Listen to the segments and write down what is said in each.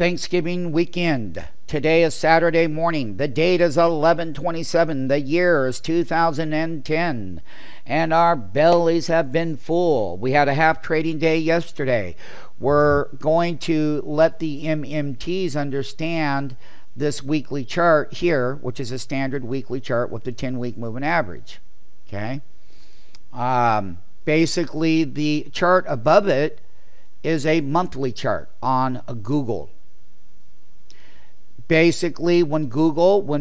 Thanksgiving weekend. Today is Saturday morning. The date is 11/27. The year is 2010. And our bellies have been full. We had a half trading day yesterday. We're going to let the MMTs understand this weekly chart here, which is a standard weekly chart with the 10-week moving average. Okay. Basically, the chart above it is a monthly chart on Google. Basically, when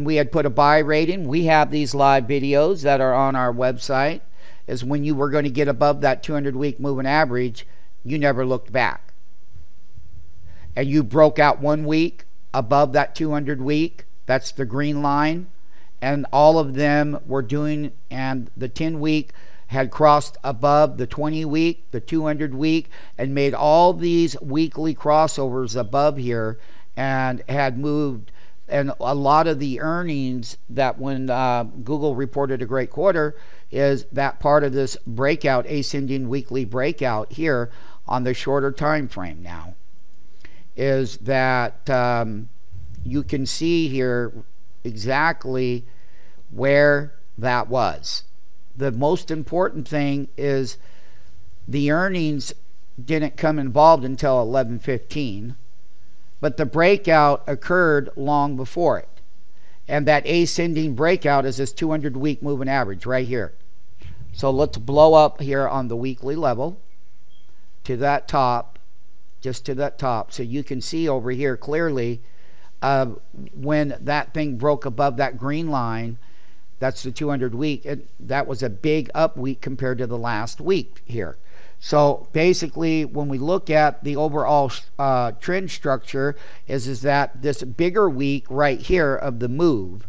we had put a buy rating, we have these live videos that are on our website, is when you were going to get above that 200-week moving average, you never looked back. And you broke out 1 week above that 200-week, that's the green line, and all of them were doing, and the 10-week had crossed above the 20-week, the 200-week, and made all these weekly crossovers above here, and had moved. And a lot of the earnings that when Google reported a great quarter is that part of this breakout, ascending weekly breakout here on the shorter time frame now, is that you can see here exactly where that was. The most important thing is the earnings didn't come involved until 11:15, but the breakout occurred long before it. And that ascending breakout is this 200-week moving average right here. So let's blow up here on the weekly level to that top, just to that top, so you can see over here clearly when that thing broke above that green line. That's the 200-week. That was a big up week compared to the last week here. So basically, when we look at the overall trend structure, is that this bigger week right here of the move,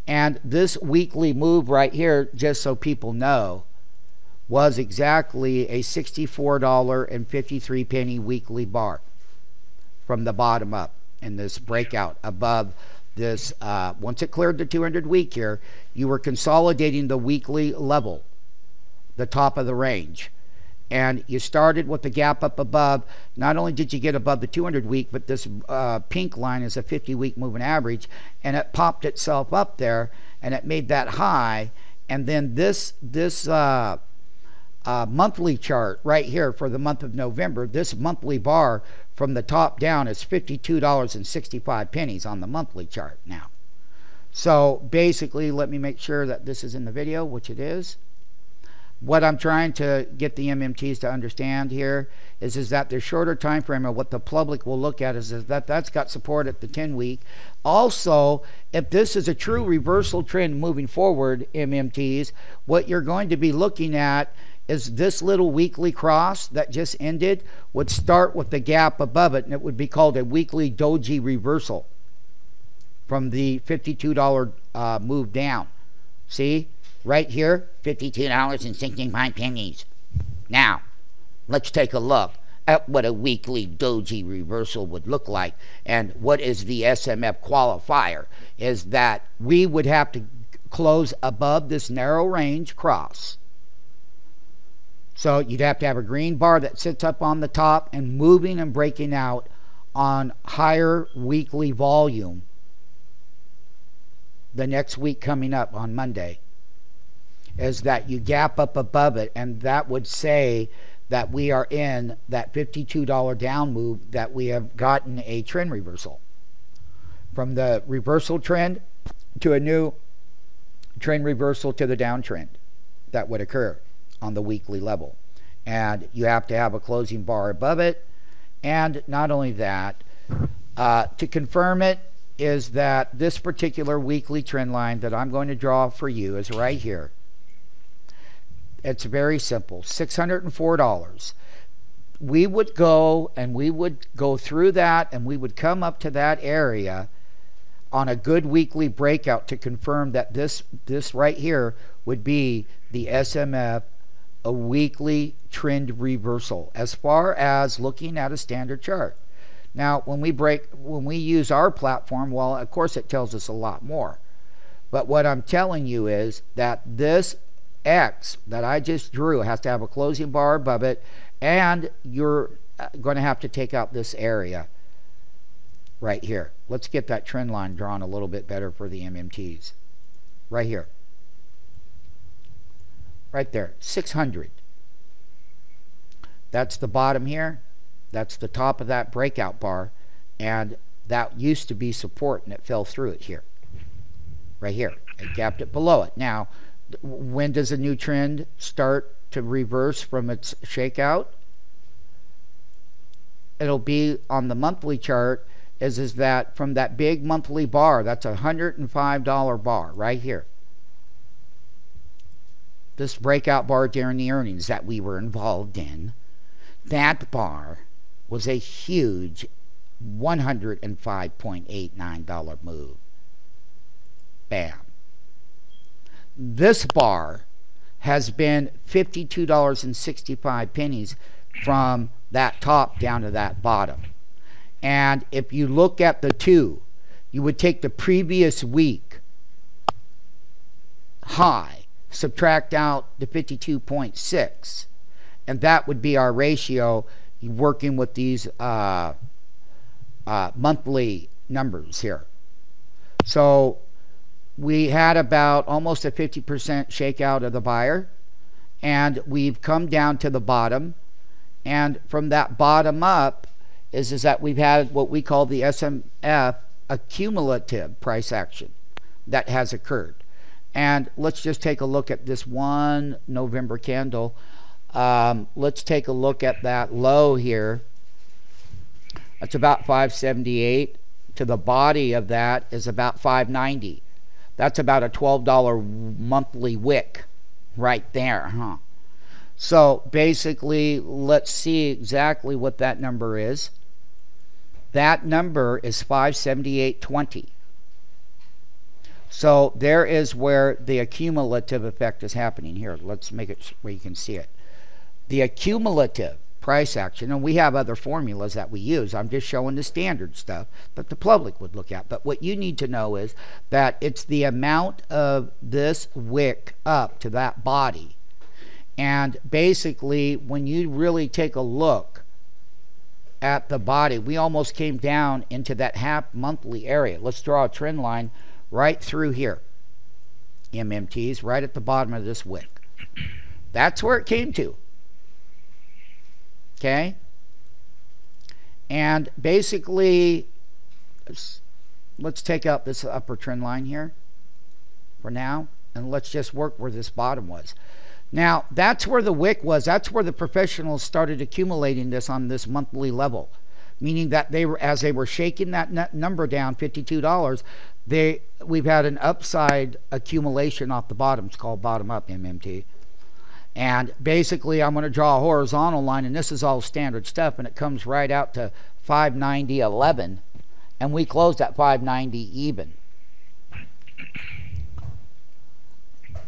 and this weekly move right here, just so people know, was exactly a $64.53 weekly bar from the bottom up in this breakout above this. Once it cleared the 200-week here, you were consolidating the weekly level, the top of the range. And you started with the gap up above. Not only did you get above the 200-week, but this pink line is a 50-week moving average, and it popped itself up there, and it made that high. And then this monthly chart right here for the month of November, this monthly bar from the top down is $52.65 on the monthly chart now. So basically, let me make sure that this is in the video, which it is. What I'm trying to get the MMTs to understand here is that the shorter time frame of what the public will look at is that that's got support at the 10-week. Also, if this is a true reversal trend moving forward, MMTs, what you're going to be looking at is this little weekly cross that just ended would start with the gap above it, and it would be called a weekly doji reversal from the $52 move down. See? Right here, $52.65. Now, let's take a look at what a weekly doji reversal would look like. And what is the SMF qualifier is that we would have to close above this narrow range cross. So you'd have to have a green bar that sits up on the top and moving and breaking out on higher weekly volume the next week coming up on Monday. Is that you gap up above it, and that would say that we are in that $52 down move, that we have gotten a trend reversal from the reversal trend to a new trend reversal to the downtrend that would occur on the weekly level. And you have to have a closing bar above it. And not only that, to confirm it, is that this particular weekly trend line that I'm going to draw for you is right here. It's very simple, $604. We would go and we would go through that, and we would come up to that area on a good weekly breakout to confirm that this right here would be the SMF, a weekly trend reversal, as far as looking at a standard chart. Now, when we use our platform, well, of course it tells us a lot more. But what I'm telling you is that this X that I just drew has to have a closing bar above it, and you're going to have to take out this area right here. Let's get that trend line drawn a little bit better for the MMTs. Right here. Right there, 600. That's the bottom here. That's the top of that breakout bar. And that used to be support, and it fell through it here. Right here. It gapped it below it. Now, when does a new trend start to reverse from its shakeout? It'll be on the monthly chart is that from that big monthly bar, that's a $105 bar right here. This breakout bar during the earnings that we were involved in, that bar was a huge $105.89 move. Bam. This bar has been $52.65 from that top down to that bottom. And if you look at the two, you would take the previous week high, subtract out the 52.6, and that would be our ratio working with these monthly numbers here. So we had about almost a 50% shakeout of the buyer, and we've come down to the bottom, and from that bottom up is that we've had what we call the SMF accumulative price action that has occurred. And let's just take a look at this one November candle. Let's take a look at that low here. That's about 578. To the body of that is about 590. That's about a $12 monthly wick right there, huh? So basically, let's see exactly what that number is. That number is 578.20. So there is where the accumulative effect is happening here. Let's make it where you can see it. The accumulative price action, and we have other formulas that we use. I'm just showing the standard stuff that the public would look at. But what you need to know is that it's the amount of this wick up to that body. And basically, when you really take a look at the body, we almost came down into that half monthly area. Let's draw a trend line right through here. MMTs, right at the bottom of this wick. That's where it came to. Okay? And basically, let's take out this upper trend line here for now, and let's just work where this bottom was. Now, that's where the wick was. That's where the professionals started accumulating this on this monthly level, meaning that they were, as they were shaking that number down, $52, we've had an upside accumulation off the bottom. It's called bottom up MMT. And basically, I'm going to draw a horizontal line, and this is all standard stuff, and it comes right out to 590.11, and we closed at 590 even.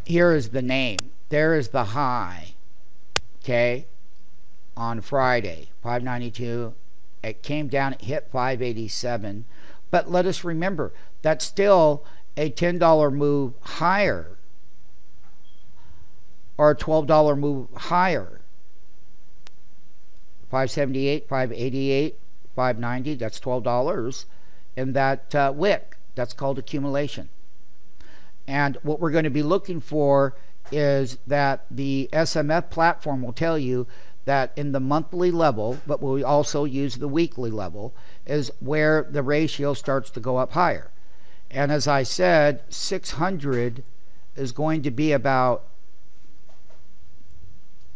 Here is the name. There is the high, okay, on Friday, 592. It came down, it hit 587. But let us remember, that's still a $10 move higher, or a $12 move higher. 578, 588, 590, that's $12 in that wick. That's called accumulation. And what we're going to be looking for is that the SMF platform will tell you that in the monthly level, but we also use the weekly level, is where the ratio starts to go up higher. And as I said, 600 is going to be about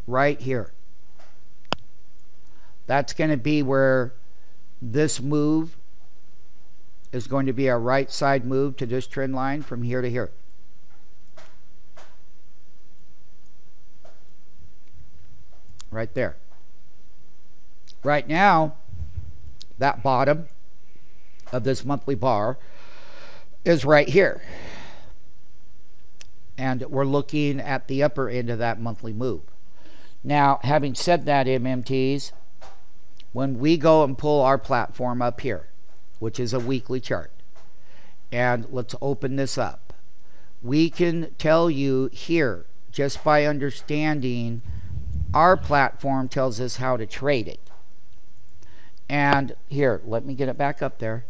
right here. That's going to be where this move is going to be a right side move to this trend line from here to here. Right there. Right now, that bottom of this monthly bar is right here. And we're looking at the upper end of that monthly move. Now, having said that, MMTs, when we go and pull our platform up here, which is a weekly chart, and let's open this up, we can tell you here, just by understanding our platform tells us how to trade it. And here, let me get it back up there.